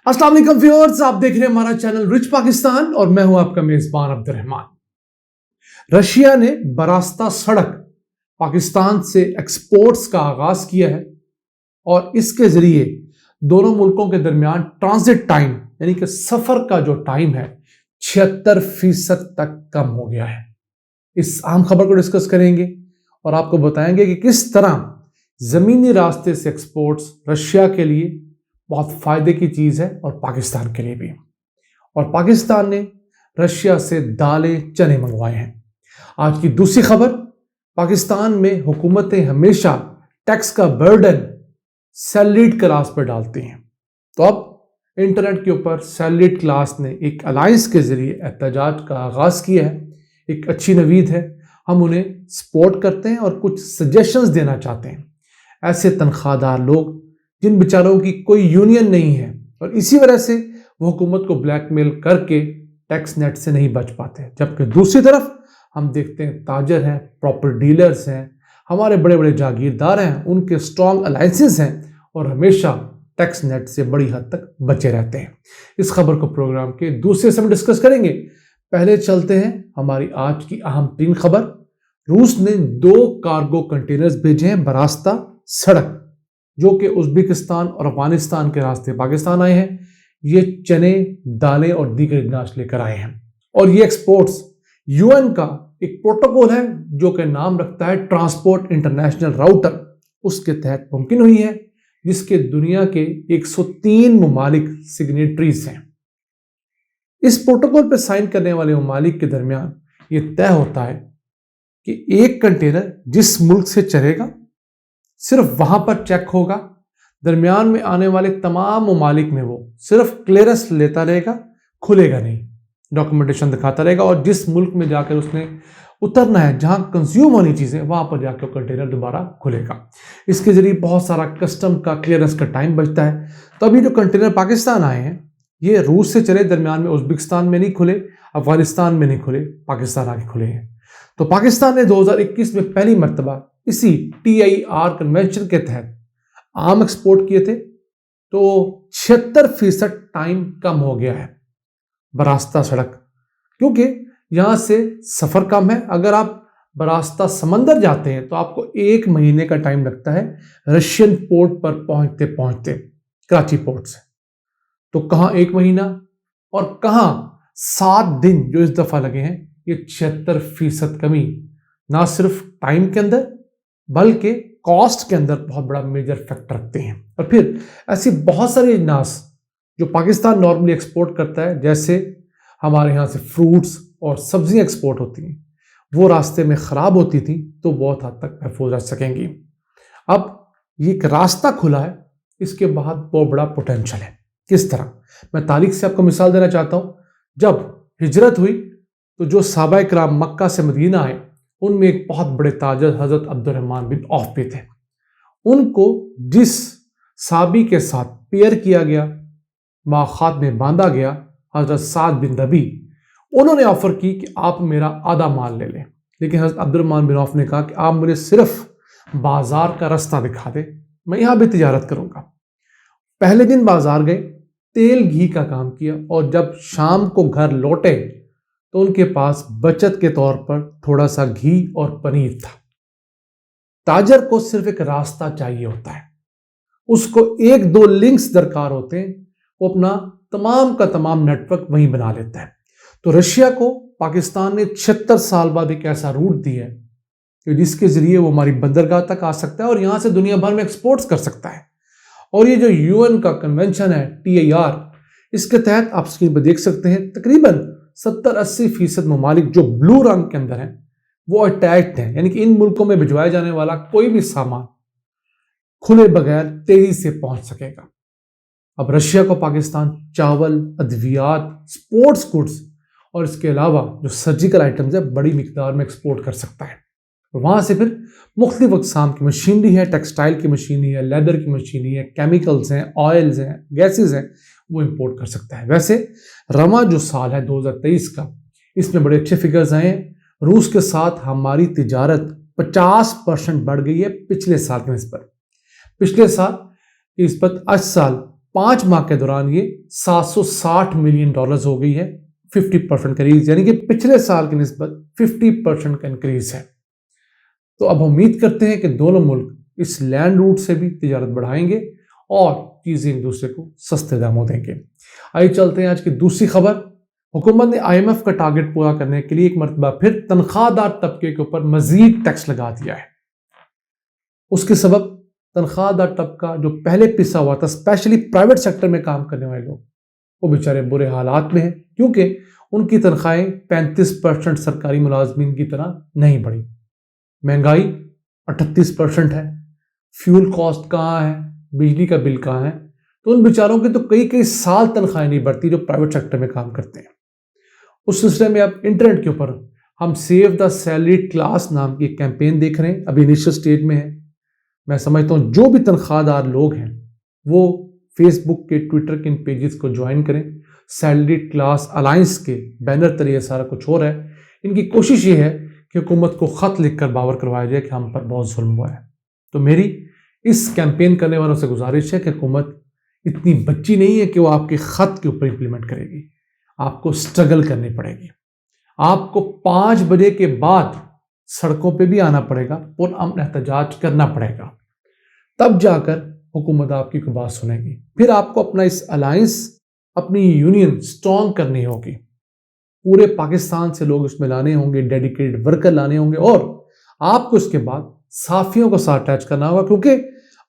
अस्सलाम वालेकुम व्यूअर्स, आप देख रहे हैं हमारा चैनल रिच पाकिस्तान और मैं हूं आपका मेजबान अब्दुर्रहमान। रशिया ने बरास्ता सड़क पाकिस्तान से एक्सपोर्ट्स का आगाज किया है और इसके जरिए दोनों मुल्कों के दरमियान ट्रांजिट टाइम यानी कि सफर का जो टाइम है 76% तक कम हो गया है। इस अहम खबर को डिस्कस करेंगे और आपको बताएंगे कि किस तरह जमीनी रास्ते से एक्सपोर्ट्स रशिया के लिए बहुत फायदे की चीज है और पाकिस्तान के लिए भी। और पाकिस्तान ने रशिया से दालें चने मंगवाए हैं। आज की दूसरी खबर, पाकिस्तान में हुकूमतें हमेशा टैक्स का बर्डन सैलरीड क्लास पर डालती हैं, तो अब इंटरनेट के ऊपर सैलरीड क्लास ने एक अलायंस के जरिए एहतजाज का आगाज किया है। एक अच्छी नवीद है, हम उन्हें सपोर्ट करते हैं और कुछ सजेशंस देना चाहते हैं। ऐसे तनख्वाहदार लोग जिन बेचारों की कोई यूनियन नहीं है और इसी वजह से वो हुकूमत को ब्लैकमेल करके टैक्स नेट से नहीं बच पाते, जबकि दूसरी तरफ हम देखते हैं ताजर हैं, प्रॉपर डीलर्स हैं, हमारे बड़े बड़े जागीरदार हैं, उनके स्ट्रॉन्ग अलायंसेस हैं और हमेशा टैक्स नेट से बड़ी हद तक बचे रहते हैं। इस खबर को प्रोग्राम के दूसरे समय डिस्कस करेंगे। पहले चलते हैं हमारी आज की अहम तीन खबर। रूस ने 2 कार्गो कंटेनर्स भेजे हैं बरास्ता सड़क, जो कि उज्बेकिस्तान और अफगानिस्तान के रास्ते पाकिस्तान आए हैं। ये चने, दालें और दीगर अनाज लेकर आए हैं और ये एक्सपोर्ट्स यूएन का एक प्रोटोकॉल है जो कि नाम रखता है ट्रांसपोर्ट इंटरनेशनल राउटर, उसके तहत मुमकिन हुई है, जिसके दुनिया के 103 ममालिक सिग्नेटरीज हैं। इस प्रोटोकॉल पर साइन करने वाले ममालिक के दरमियान ये तय होता है कि एक कंटेनर जिस मुल्क से चलेगा सिर्फ वहां पर चेक होगा, दरमियान में आने वाले तमाम ममालिक में वो सिर्फ क्लियरेंस लेता रहेगा, खुलेगा नहीं, डॉक्यूमेंटेशन दिखाता रहेगा और जिस मुल्क में जाकर उसने उतरना है, जहां कंज्यूम होनी चीजें, वहां पर जाकर कंटेनर दोबारा खुलेगा। इसके जरिए बहुत सारा कस्टम का क्लियरेंस का टाइम बचता है। तो अभी जो कंटेनर पाकिस्तान आए हैं ये रूस से चले, दरमियान में उज्बेकिस्तान में नहीं खुले, अफगानिस्तान में नहीं खुले, पाकिस्तान आके खुले हैं। तो पाकिस्तान ने 2021 में पहली मरतबा इसी TIR कन्वेंशन के तहत आम एक्सपोर्ट किए थे, तो 76% टाइम कम हो गया है बरास्ता सड़क, क्योंकि यहां से सफर कम है। अगर आप बरास्ता समंदर जाते हैं तो आपको 1 महीने का टाइम लगता है रशियन पोर्ट पर पहुंचते पहुंचते, कराची पोर्ट से। तो कहां 1 महीना और कहां 7 दिन जो इस दफा लगे हैं। ये 76% कमी ना सिर्फ टाइम के अंदर बल्कि कॉस्ट के अंदर बहुत बड़ा मेजर फैक्टर रखते हैं। और फिर ऐसी बहुत सारी अनाज जो पाकिस्तान नॉर्मली एक्सपोर्ट करता है, जैसे हमारे यहाँ से फ्रूट्स और सब्जियां एक्सपोर्ट होती हैं, वो रास्ते में ख़राब होती थी, तो बहुत हद तक महफूज रह सकेंगी। अब ये एक रास्ता खुला है, इसके बाद बहुत बड़ा पोटेंशियल है। किस तरह? मैं तारीख से आपको मिसाल देना चाहता हूँ। जब हिजरत हुई तो जो सहाबा किराम मक्का से मदीना आए, उनमें एक बहुत बड़े ताजर हजरत अब्दुर्रहमान बिन औफ भी थे। उनको जिस साबी के साथ पेयर किया गया, माखात में बांधा गया, हजरत साद बिन रबी, उन्होंने ऑफर की कि आप मेरा आधा माल ले लें, लेकिन हजरत अब्दुर्रहमान बिन औफ ने कहा कि आप मुझे सिर्फ बाजार का रास्ता दिखा दे, मैं यहां भी तिजारत करूंगा। पहले दिन बाजार गए, तेल घी का काम किया और जब शाम को घर लौटे तो उनके पास बचत के तौर पर थोड़ा सा घी और पनीर था। ताजर को सिर्फ एक रास्ता चाहिए होता है, उसको 1-2 लिंक्स दरकार होते हैं, वो अपना तमाम का तमाम नेटवर्क वहीं बना लेता है। तो रशिया को पाकिस्तान ने 76 साल बाद एक ऐसा रूट दिया है कि जिसके जरिए वो हमारी बंदरगाह तक आ सकता है और यहां से दुनिया भर में एक्सपोर्ट्स कर सकता है। और ये जो यूएन का कन्वेंशन है TIR, इसके तहत आप स्क्रीन पर देख सकते हैं तकरीबन 70-80% ममालिक जो ब्लू रंग के अंदर हैं वो अटैच्ड हैं, यानी कि इन मुल्कों में भिजवाया जाने वाला कोई भी सामान खुले बगैर तेजी से पहुंच सकेगा। अब रशिया को पाकिस्तान चावल, अद्वियात, स्पोर्ट्स गुड्स और इसके अलावा जो सर्जिकल आइटम्स है बड़ी मिकदार में एक्सपोर्ट कर सकता है। वहां से फिर मुख्तलिफ अक़साम की मशीनरी है, टेक्सटाइल की मशीनरी है, लेदर की मशीनरी है, केमिकल्स हैं, ऑयल्स हैं, गैसेस हैं, वो इंपोर्ट कर सकता है। वैसे रमा जो साल है 2023 का, इसमें बड़े अच्छे फिगर्स आए हैं। रूस के साथ हमारी तिजारत 50% बढ़ गई है पिछले साल की निस्बत। पिछले साल की निस्बत आज साल 5 माह के दौरान ये $760 मिलियन हो गई है, 50% का इंक्रीज, यानी कि पिछले साल की निस्बत 50% का इंक्रीज है। तो अब हम उम्मीद करते हैं कि दोनों मुल्क इस लैंड रूट से भी तिजारत बढ़ाएंगे और चीजें एक दूसरे को सस्ते दामों देंगे। आइए चलते हैं आज की दूसरी खबर। हुकूमत ने IMF का टारगेट पूरा करने के लिए एक मरतबा फिर तनख्वाहदार तबके के ऊपर मजीद टैक्स लगा दिया है। उसके सबब तनख्वाहदार तबका जो पहले पिसा हुआ था, स्पेशली प्राइवेट सेक्टर में काम करने वाले लोग, वो बेचारे बुरे हालात में हैं, क्योंकि उनकी तनख्वाहें 35% सरकारी मुलाजमीन की तरह नहीं बढ़ी। महंगाई 38% है, फ्यूल कॉस्ट कहाँ है, बिजली का बिल कहाँ है, तो उन बेचारों के तो कई साल तनख्वाहें नहीं बढ़ती जो प्राइवेट सेक्टर में काम करते हैं। उस सिलसिले में अब इंटरनेट के ऊपर हम सेव द सैलरीड क्लास नाम की कैंपेन देख रहे हैं, अभी इनिशियल स्टेज में है। मैं समझता हूँ जो भी तनख्वाहदार लोग हैं वो फेसबुक के, ट्विटर के इन पेजेस को ज्वाइन करें। सैलरीड क्लास अलायंस के बैनर तले ये सारा कुछ हो रहा है। इनकी कोशिश ये है कि हुकूमत को ख़त लिखकर बावर करवाया जाए कि हम पर बहुत जुल्म हुआ है। तो मेरी इस कैंपेन करने वालों से गुजारिश है कि हुकूमत इतनी बच्ची नहीं है कि वो आपके ख़त के ऊपर इम्प्लीमेंट करेगी। आपको स्ट्रगल करनी पड़ेगी, आपको 5 बजे के बाद सड़कों पे भी आना पड़ेगा और अमन एहतजाज करना पड़ेगा, तब जाकर हुकूमत आपकी कोई बात सुनेगी। फिर आपको अपना इस अलायंस, अपनी यूनियन स्ट्रॉन्ग करनी होगी। पूरे पाकिस्तान से लोग इसमें लाने होंगे, डेडिकेटेड वर्कर लाने होंगे, और आपको इसके बाद साफियों को साथ अटैच करना होगा, क्योंकि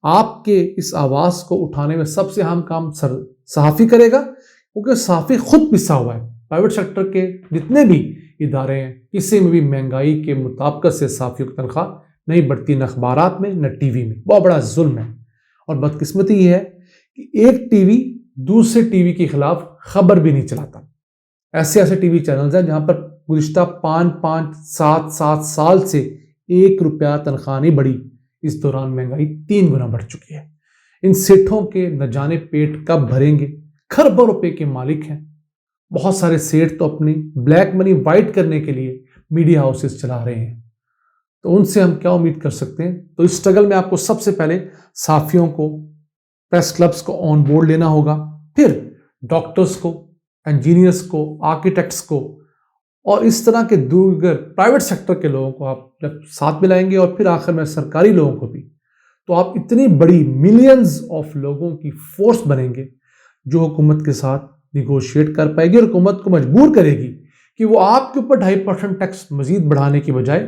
आपके इस आवाज़ को उठाने में सबसे अहम काम सहाफ़ी करेगा, क्योंकि सहाफ़ी खुद पिसा हुआ है। प्राइवेट सेक्टर के जितने भी इदारे हैं, किसी में भी महंगाई के मुताबिक से सहाफ़ियों की तनख्वाह नहीं बढ़ती, न अखबारात में न टीवी में। बहुत बड़ा जुल्म है। और बदकिस्मती ये है कि एक टीवी दूसरे टीवी के खिलाफ खबर भी नहीं चलाता। ऐसे टीवी चैनल्स हैं जहां पर गुज़िश्ता 5-5, 7-7 साल से ₹1 तनख्वाह नहीं बढ़ी। इस दौरान महंगाई 3 गुना बढ़ चुकी है। इन सेठों के न जाने पेट कब भरेंगे। खरबों रुपए के मालिक हैं। बहुत सारे सेठ तो अपनी ब्लैक मनी वाइट करने के लिए मीडिया हाउसेस चला रहे हैं, तो उनसे हम क्या उम्मीद कर सकते हैं। तो इस स्ट्रगल में आपको सबसे पहले साफियों को, प्रेस क्लब्स को ऑन बोर्ड लेना होगा, फिर डॉक्टर्स को, इंजीनियर्स को, आर्किटेक्ट्स को और इस तरह के दूसरे प्राइवेट सेक्टर के लोगों को आप जब साथ मिलाएंगे, और फिर आखिर में सरकारी लोगों को भी, तो आप इतनी बड़ी मिलियंस ऑफ लोगों की फोर्स बनेंगे जो हुकूमत के साथ निगोशिएट कर पाएगी और हुकूमत को मजबूर करेगी कि वो आपके ऊपर 2.5% टैक्स मजीद बढ़ाने की बजाय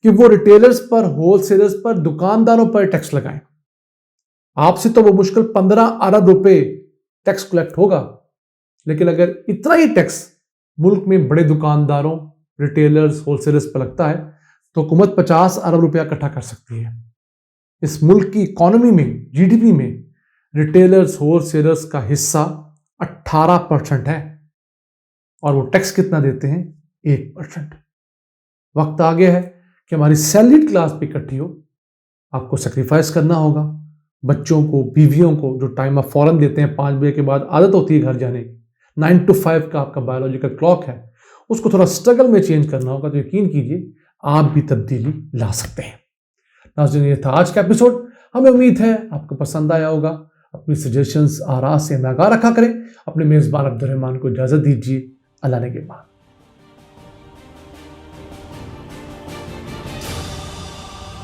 कि वो रिटेलर्स पर, होलसेलर्स पर, दुकानदारों पर टैक्स लगाएं। आपसे तो वो मुश्किल 15 अरब रुपए टैक्स कलेक्ट होगा, लेकिन अगर इतना ही टैक्स मुल्क में बड़े दुकानदारों, रिटेलर्स, होलसेलर्स पर लगता है तो हुकूमत 50 अरब रुपया इकट्ठा कर सकती है। इस मुल्क की इकॉनमी में, GDP में रिटेलर्स, होलसेलर्स का हिस्सा 18% है, और वो टैक्स कितना देते हैं? 1%। वक्त आ गया है कि हमारी सैलरीड क्लास भी इकट्ठी हो। आपको सेक्रीफाइस करना होगा। बच्चों को, बीवियों को जो टाइम आप फौरन देते हैं, 5 बजे के बाद आदत होती है घर जाने की, 9 to 5 का आपका बायोलॉजिकल क्लॉक है, उसको थोड़ा स्ट्रगल में चेंज करना होगा। तो यकीन कीजिए आप भी तब्दीली ला सकते हैं। नाज़रीन, ये था आज का एपिसोड। हमें उम्मीद है आपको पसंद आया होगा। अपनी सजेशंस, आरा से हमें आगाह रखा करें। अपने मेज़बान अब्दुर्रहमान को इजाज़त दीजिए। अल्लाह ने के बाद।